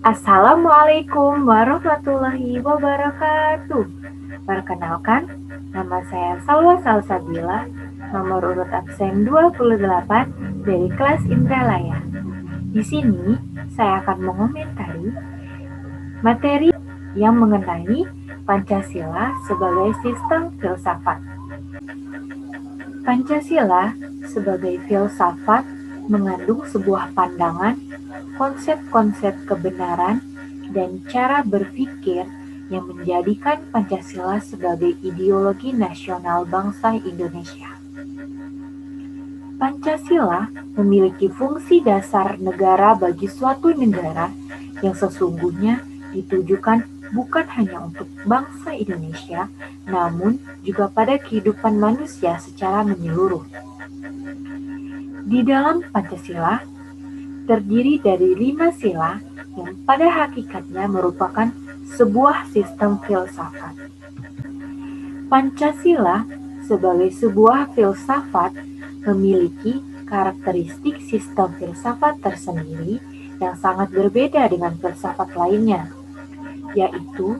Assalamualaikum warahmatullahi wabarakatuh. Perkenalkan, nama saya Salwa Salsabila, nomor urut absen 28 dari kelas Indralaya. Di sini, saya akan mengomentari materi yang mengenai Pancasila sebagai sistem filsafat. Pancasila sebagai filsafat mengandung sebuah pandangan, konsep-konsep kebenaran, dan cara berpikir yang menjadikan Pancasila sebagai ideologi nasional bangsa Indonesia. Pancasila memiliki fungsi dasar negara bagi suatu negara yang sesungguhnya ditujukan bukan hanya untuk bangsa Indonesia, namun juga pada kehidupan manusia secara menyeluruh. Di dalam Pancasila, terdiri dari 5 sila yang pada hakikatnya merupakan sebuah sistem filsafat. Pancasila sebagai sebuah filsafat memiliki karakteristik sistem filsafat tersendiri yang sangat berbeda dengan filsafat lainnya, yaitu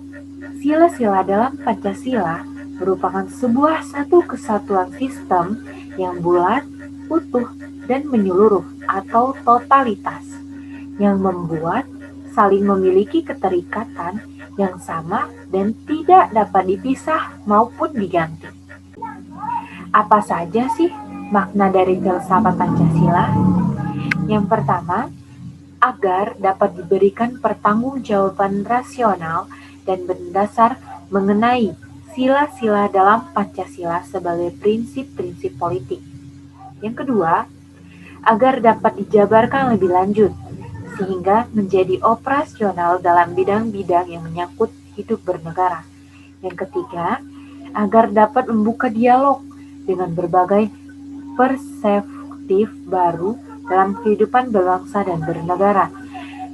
sila-sila dalam Pancasila merupakan sebuah satu kesatuan sistem yang bulat, utuh, dan menyeluruh atau totalitas, yang membuat saling memiliki keterikatan yang sama dan tidak dapat dipisah maupun diganti. Apa saja sih makna dari filsafat Pancasila? Yang pertama, agar dapat diberikan pertanggungjawaban rasional dan berdasar mengenai sila-sila dalam Pancasila sebagai prinsip-prinsip politik. Yang kedua, agar dapat dijabarkan lebih lanjut, sehingga menjadi operasional dalam bidang-bidang yang menyangkut hidup bernegara. Yang ketiga, agar dapat membuka dialog dengan berbagai perspektif baru dalam kehidupan berbangsa dan bernegara.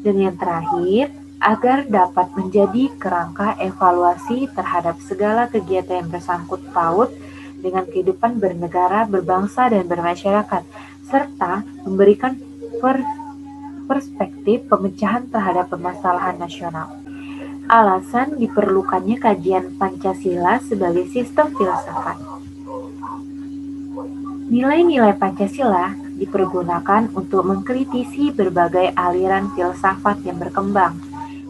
Dan yang terakhir, agar dapat menjadi kerangka evaluasi terhadap segala kegiatan yang bersangkut paut dengan kehidupan bernegara, berbangsa, dan bermasyarakat, serta memberikan perspektif pemecahan terhadap permasalahan nasional. Alasan diperlukannya kajian Pancasila sebagai sistem filsafat. Nilai-nilai Pancasila dipergunakan untuk mengkritisi berbagai aliran filsafat yang berkembang,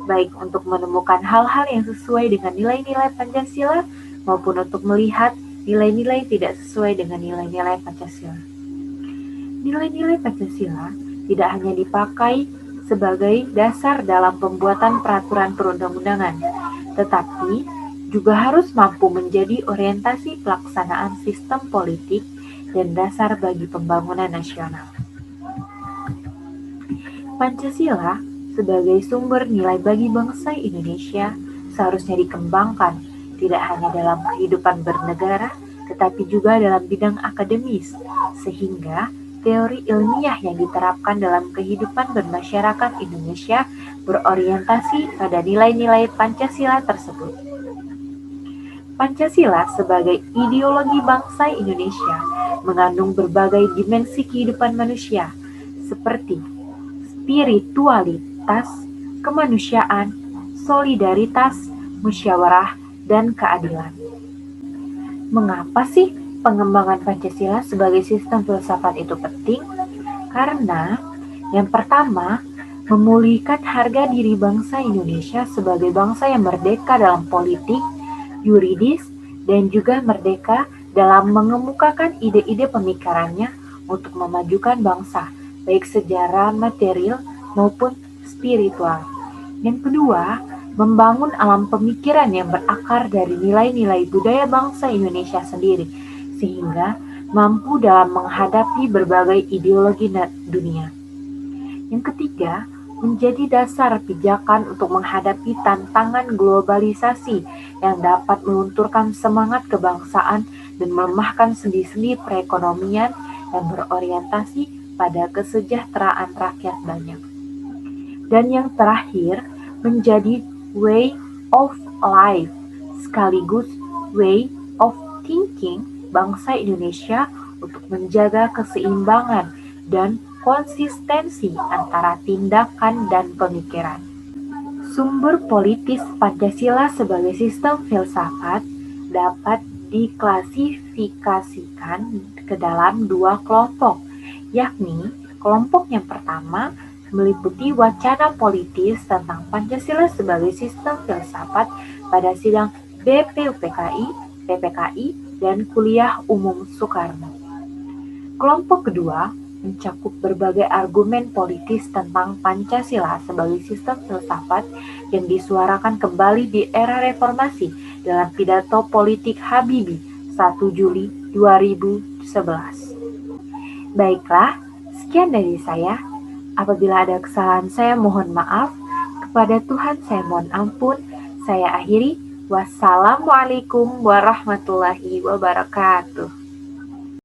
baik untuk menemukan hal-hal yang sesuai dengan nilai-nilai Pancasila maupun untuk melihat nilai-nilai tidak sesuai dengan nilai-nilai Pancasila. Nilai-nilai Pancasila tidak hanya dipakai sebagai dasar dalam pembuatan peraturan perundang-undangan, tetapi juga harus mampu menjadi orientasi pelaksanaan sistem politik dan dasar bagi pembangunan nasional. Pancasila sebagai sumber nilai bagi bangsa Indonesia seharusnya dikembangkan tidak hanya dalam kehidupan bernegara, tetapi juga dalam bidang akademis, sehingga teori ilmiah yang diterapkan dalam kehidupan bermasyarakat Indonesia berorientasi pada nilai-nilai Pancasila tersebut. Pancasila sebagai ideologi bangsa Indonesia mengandung berbagai dimensi kehidupan manusia, seperti spiritualitas, kemanusiaan, solidaritas, musyawarah, dan keadilan. Mengapa sih pengembangan Pancasila sebagai sistem filsafat itu penting? Karena yang pertama, memulihkan harga diri bangsa Indonesia sebagai bangsa yang merdeka dalam politik, yuridis, dan juga merdeka dalam mengemukakan ide-ide pemikirannya untuk memajukan bangsa, baik secara material maupun spiritual. Yang kedua, membangun alam pemikiran yang berakar dari nilai-nilai budaya bangsa Indonesia sendiri, sehingga mampu dalam menghadapi berbagai ideologi dunia. Yang ketiga, menjadi dasar pijakan untuk menghadapi tantangan globalisasi yang dapat melunturkan semangat kebangsaan dan melemahkan sendi-sendi perekonomian yang berorientasi pada kesejahteraan rakyat banyak. Dan yang terakhir, menjadi way of life sekaligus way of thinking bangsa Indonesia untuk menjaga keseimbangan dan konsistensi antara tindakan dan pemikiran. Sumber politis Pancasila sebagai sistem filsafat dapat diklasifikasikan ke dalam dua kelompok, yakni kelompok yang pertama meliputi wacana politis tentang Pancasila sebagai sistem filsafat pada sidang BPUPKI, PPKI, dan Kuliah Umum Soekarno. Kelompok kedua mencakup berbagai argumen politis tentang Pancasila sebagai sistem filsafat yang disuarakan kembali di era reformasi dalam pidato politik Habibie 1 Juli 2011. Baiklah, sekian dari saya. Apabila ada kesalahan saya mohon maaf. Kepada Tuhan saya mohon ampun. Saya akhiri. Wassalamualaikum warahmatullahi wabarakatuh.